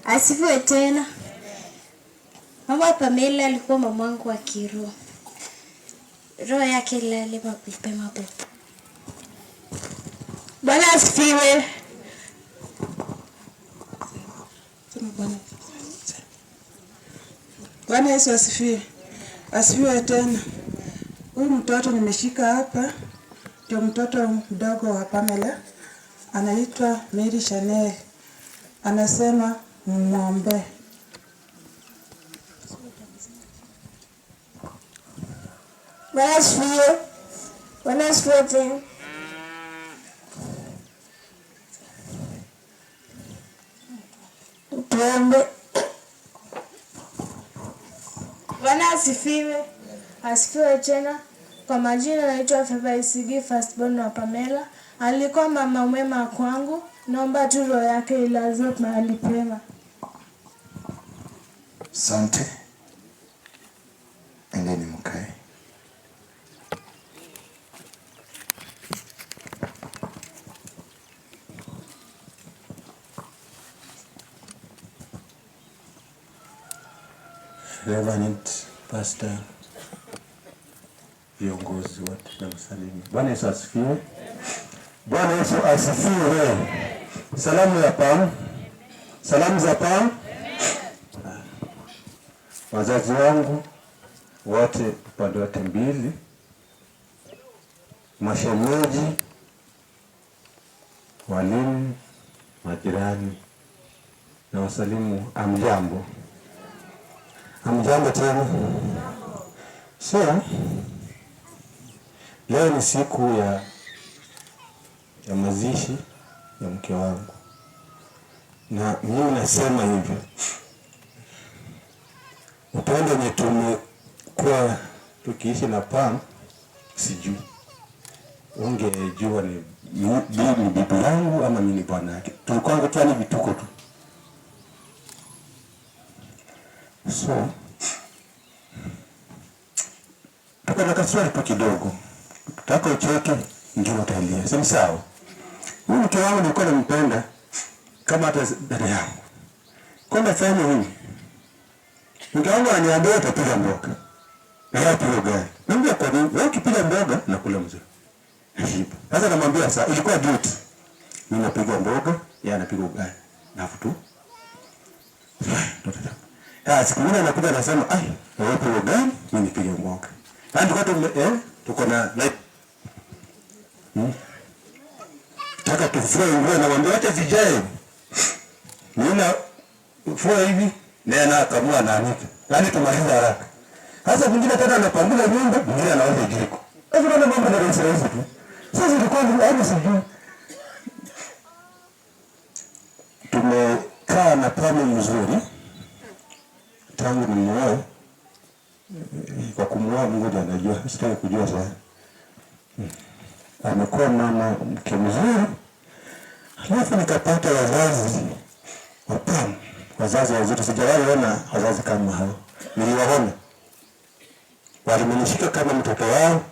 Asifiwe tena. Mama Pamela alikuwa mamangu wa kiroho. Roho yake ilale mapema hapo. Bwana asifiwe. Bwana Yesu asifiwe. Asifiwe tena. Huyu mtoto nimeshika hapa ndio mtoto mdogo wa Pamela. Anaitwa Mary Chanel. Anasema muombe. Bwana asifiwe. Bwana asifiwe tena. Tuombe. Bwana asifiwe. Asifiwe tena. Kwa majina naitwa Feva Isigi, firstborn wa Pamela. Alikuwa mama mwema kwangu. Naomba tu roho yake ilazwe mahali pema. Asante. Endeni mkae. Reverend Pastor, viongozi wote na msalimu. Bwana Yesu asifiwe. Bwana Yesu asifiwe. Salamu ya PAM. Salamu za PAM. Wazazi wangu wote upande wote mbili, mashemeji, walimu, majirani na wasalimu, amjambo. Amjambo tena. So, leo ni siku ya mazishi ya mke wangu. Na mimi nasema hivyo. Upendo ni tumekuwa tukiishi na PAM, sijui. Ungejua ni bibi yangu ama mimi bwana yake. Tulikuwa tu ni vituko tu. So, tuko na kaswali tu kidogo. Tutaka uchoke ndio utalia. Si sawa? Huyu mke wangu nilikuwa nampenda kama hata dada yangu. Kwamba fanya hivi. Mke wangu ananiambia utapiga mboga. Na hapo gani? Naambia kwa nini? Wewe ukipiga mboga nakula mzee. Nashiba. Sasa namwambia sasa ilikuwa duty. Mimi napiga mboga, yeye anapiga ugali. Alafu tu. Siku nyingine anakuja anasema, "Ai, wewe upiga ugali, mimi nipige mboga." Tuko na like taka tufue nguo na mwambie acha zijae. Niona fua hivi na anakamua ananika. Yaani tumaliza haraka. Sasa mwingine tena anapangula nyumba, mwingine anaanza jiko. Sasa ndio mambo na rahisi tu. Sasa ilikuwa ni hapo sijui. Tumekaa na PAM mzuri. Tangu nimuoe. Kwa kumuoa Mungu ndiye anajua. Sitaki kujua sana. Amekuwa mama mke mzuri. Alafu nikapata wazazi wa PAM. Wazazi wazuri, sijawahi ona wazazi kama hao. Niliwaona. Walimenishika kama mtoto wao.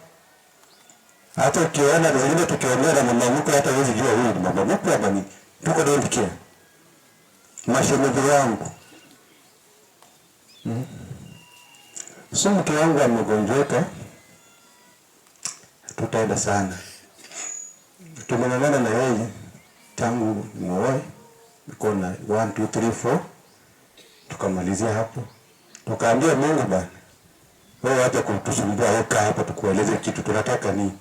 Hata ukiona wengine tukiongea na mama mkwe hata huwezi jua huyu ni mama mkwe ama ni tuko don't care. Mashemeji yangu. So mke wangu amegonjeka. Tutaenda sana. Tumeonana na yeye tangu muoe. Niko na 1 2 3 4. Tukamalizia hapo. Tukaambia Mungu bana. Wewe hata kutusumbua weka hapa tukueleze kitu tunataka nini.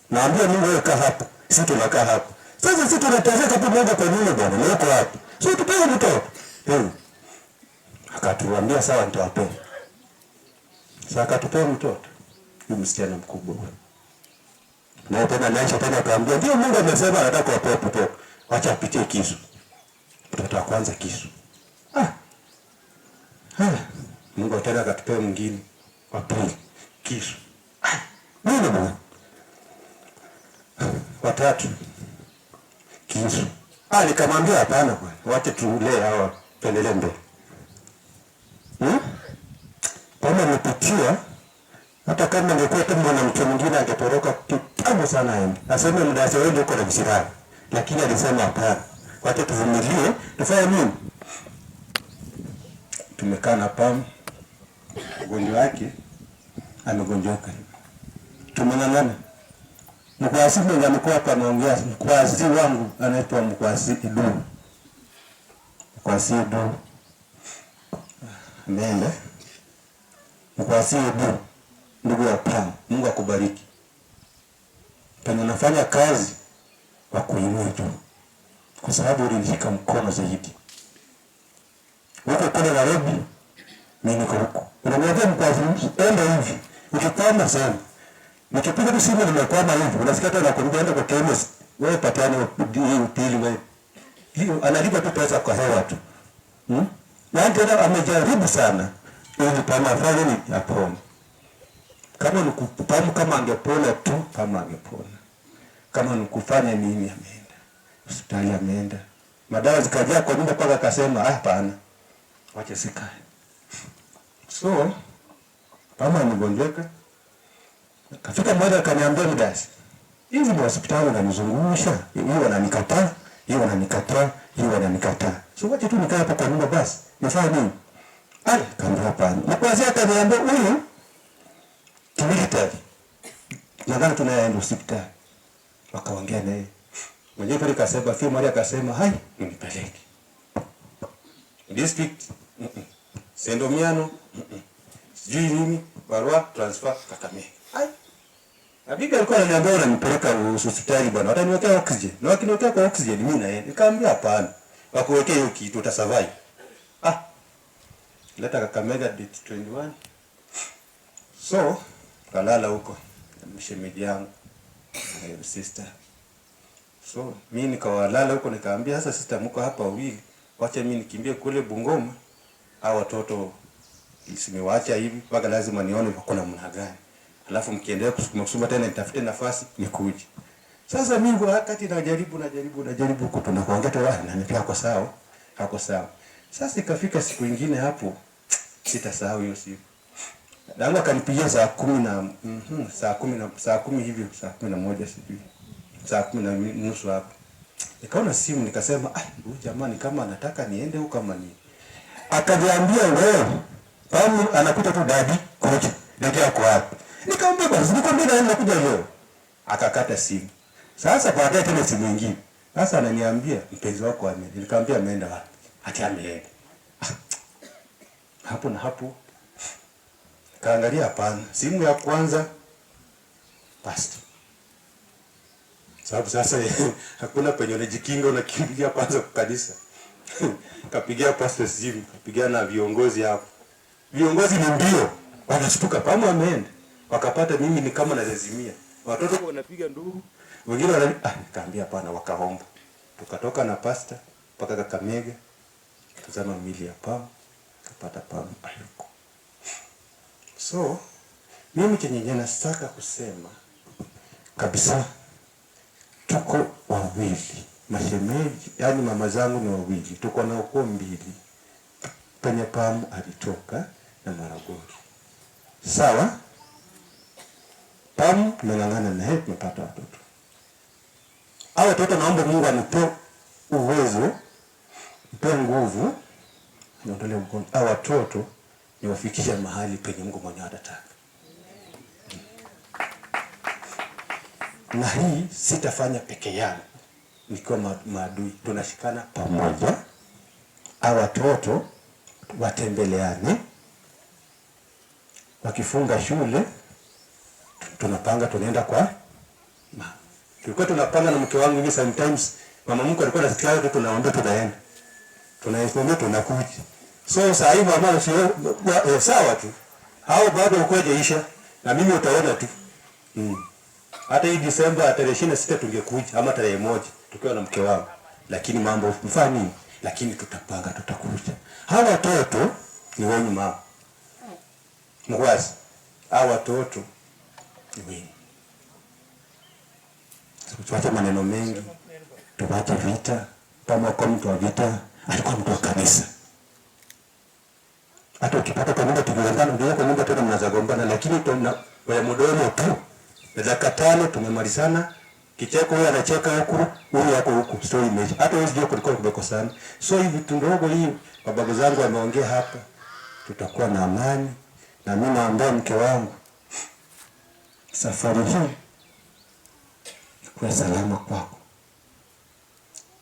Naambia Mungu weka hapa. Sisi tunakaa hapa. Sasa sisi tunataka tu Mungu kwa nini bwana? Ni uko hapa. Sio tupewe mtoto. Akatuambia sawa nitawapea. Sasa akatupea mtoto. Ni msichana mkubwa. Na tena naisha tena akaambia ndio Mungu amesema anataka kuwapea mtoto. Acha apitie kisu. Mtoto wa kwanza kisu. Mungu tena akatupea mwingine wa pili kisu. Nini bwana? Watatu kisu. Nikamwambia hapana bwana. Wacha tulee hawa pendelee mbele. Kama nipitia hata kama ningekuwa tu mwanamke mwingine angetoroka kitambo sana aende. Aseme mdasi wewe ndio uko na visirani. Lakini alisema hapana. Wacha tuvumilie, tufanye nini? Tumekaa na Pam, ugonjwa wake amegonjoka. Tumeng'ang'ana. Mkwasi mwenye amekuwa hapa anaongea, mkwasi wangu anaitwa Mkwasi Idu. Mkwasi Idu. Ameenda. Mkwasi Idu, ndugu wa Pam, Mungu akubariki. Penye nafanya kazi wa kuinua tu, kwa sababu ulinishika mkono zaidi. Huko kule Nairobi, mimi niko huko. Unaniambia Mkwasi, enda hivi. Ukipanda sana. Nikipiga tu simu nimekwama hivi, unasikia tena nakwambia enda kwa chemist. Wewe patani hii pili wewe. Hiyo analipa tu pesa kwa hewa tu. Na ndio amejaribu sana. Ili Pam afanye ni apone. Kama Pam kama angepona tu, kama angepona. Kama nikufanya nini ameenda. Hospitali ameenda. Madawa zikajaa kwa nyumba paka akasema hapana. Wacha sikae. So Pam amegonjeka. Kafika mmoja akaniambia Mdasi, hivi ndio hospitali wananizungusha, hiyo wananikataa, hiyo wananikataa, hiyo wananikataa. So wacha tu nikae hapa kwa nyumba basi. Nifanye nini? Kaambia hapana. Na kwanza akaniambia huyu kimilitari. Nadhani tunaenda hospitali. Wakaongea naye. Mwenyewe pale kasema, Fio Maria akasema, "Hai, nipeleke." District Sendomiano, sijui nini, barua transfer Kakamega. Na bibi alikuwa ananiambia unanipeleka hospitali bwana, wataniwekea oxygen. Na wakiniwekea kwa oxygen mimi naenda. Nikamwambia hapana. Wakuwekea hiyo kitu utasurvive. Leta Kakamega date 21. So, kalala huko. Mshemeji yangu. Na sister. So, mimi nikawalala huko nikamwambia sasa sister mko hapa wawili. Wacha mimi nikimbie kule Bungoma. Hao watoto nisimewaacha hivi mpaka lazima nione kuna mna gani. Alafu mkiendelea kusukuma tena nitafute nafasi nikuje. Sasa mimi wakati najaribu huko tunakuongea tu na nipia kwa sawa. Hako sawa. Sasa ikafika siku nyingine hapo sitasahau hiyo siku. Dangu akanipigia saa 10 saa 10 hivyo saa 11 sijui. Saa 10:30 hapo. Nikaona simu nikasema huyu jamani kama anataka niende huko kama ni. Akaniambia wewe Pam anakuta tu dadi kuja. Dadi yako wapi? Nikamwambia basi nikwambia naenda kuja leo. Akakata simu. Sasa baadaye tena simu nyingine. Sasa ananiambia mpenzi wako ameenda. Nikamwambia ameenda wapi? Ati ameenda. Hapo na hapo. Kaangalia hapana. Simu ya kwanza pastor. Sababu sasa hakuna penye unajikinga unakimbilia kwanza kwa kanisa. Kapigia pastor simu, kapigia na viongozi hapo. Viongozi ni ndio wanashtuka Pam ameenda. Wakapata mimi ni kama nazimia. Watoto wanapiga nduru. Wengine kaambia hapana wakaomba. Tukatoka na pastor mpaka Kakamega. Tazama mili ya Pam. Kapata Pam hayuko. So mimi chenye nataka kusema kabisa tuko wawili. Mashemeji, yani mama zangu ni wawili. Tuko na ukoo mbili. Penye Pam alitoka na Maragoli. Sawa? Pam tumeng'ang'ana na yeye tumepata watoto. Hao watoto naomba Mungu anipe uwezo, nipe nguvu, niondolee mgonjwa. Hao watoto niwafikishe mahali penye Mungu mwenyewe atataka. Na hii sitafanya peke yangu. Nikiwa maadui tunashikana pamoja. Hao watoto watembeleane. Wakifunga shule tunapanga tunaenda kwa tulikuwa tunapanga na mke wangu hivi sometimes mama mko alikuwa anasikia tu tunaomba tunaenda. Tunaisomea tunakuja. So saa hii mama sio sawa tu. Hao bado ukoje isha na mimi utaona tu. Hata hii December tarehe 26 tungekuja ama tarehe 1 tukiwa na mke wangu. Lakini mambo mfani lakini tutapanga tutakuja. Hawa watoto ni wenye mama. Mkwazi. Hawa watoto ni wenye. Tuache maneno mengi. Tuache vita. Kama kwa mtu wa vita alikuwa mtu wa kanisa. Hata ukipata kwa nyumba tukiongana ndio kwa nyumba tena mnazagombana lakini tuna kwa mdomo tu. Dakika 5 tumemalizana Kicheko huyu anacheka huku, huyu yako huku, story imeisha. Hata wewe sijui kulikuwa kumekosana. So hivi tundogo hii babagu zangu wameongea hapa, tutakuwa na amani, na mimi naomba mke wangu safari hii ikuwe salama kwako.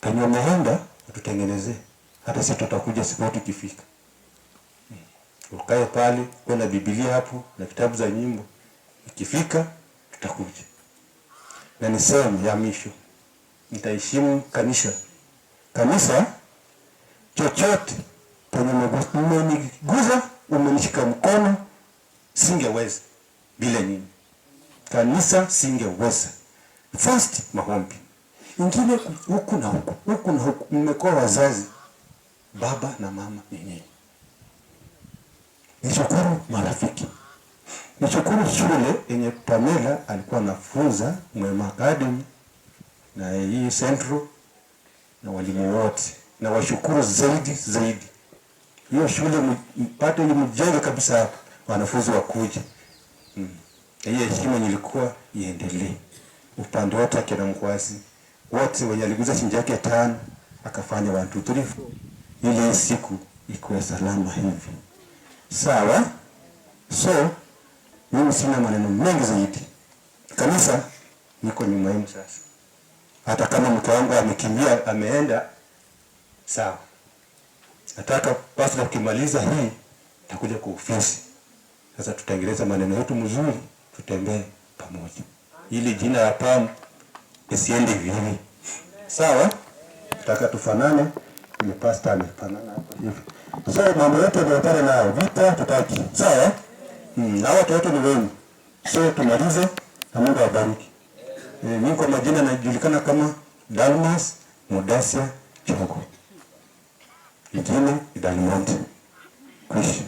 Kama umeenda ututengenezee, hata sisi tutakuja siku tukifika. Ukae pale, kuna Biblia hapo na vitabu za nyimbo. Ikifika tutakuja. Na niseme ya mwisho, nitaheshimu kanisa. Kanisa chochote penye umeniguza, umenishika mkono, singeweza bila nyinyi. Kanisa singeweza. First maombi. Ingine huku na huku, huku na huku, mmekuwa wazazi, baba na mama nyinyi. Nishukuru marafiki. Nishukuru shule yenye Pamela alikuwa anafunza, Mwema Academy na hii Central na walimu wote. Na washukuru zaidi. Hiyo shule mpate mjenge kabisa hapa, wanafunzi wakuje. Hiyo heshima nilikuwa iendelee. Upande wote akina Mkwasi, wote wenye aliguza shilingi yake 5 akafanya 1 2 3 4 ile siku ikuwe salama hivi. Sawa? So mimi sina maneno mengi zaidi. Kanisa niko nyuma yenu sasa. Hata kama mke wangu amekimbia ameenda, sawa. Nataka pastor kimaliza hii takuja kwa ofisi. Sasa tutaendeleza maneno yetu mzuri, tutembee pamoja. Ili jina la PAM isiende hivi. Sawa? Nataka tufanane, ni pastor amefanana hapo hivi. So mambo yote tunayopata nayo vita tutaki. Sawa? Hao watu ni wenu. So tumalize na Mungu awabariki. Mimi kwa majina najulikana kama Dalmas Mudasia Chogo. Jina Dalmonte. Kuishi.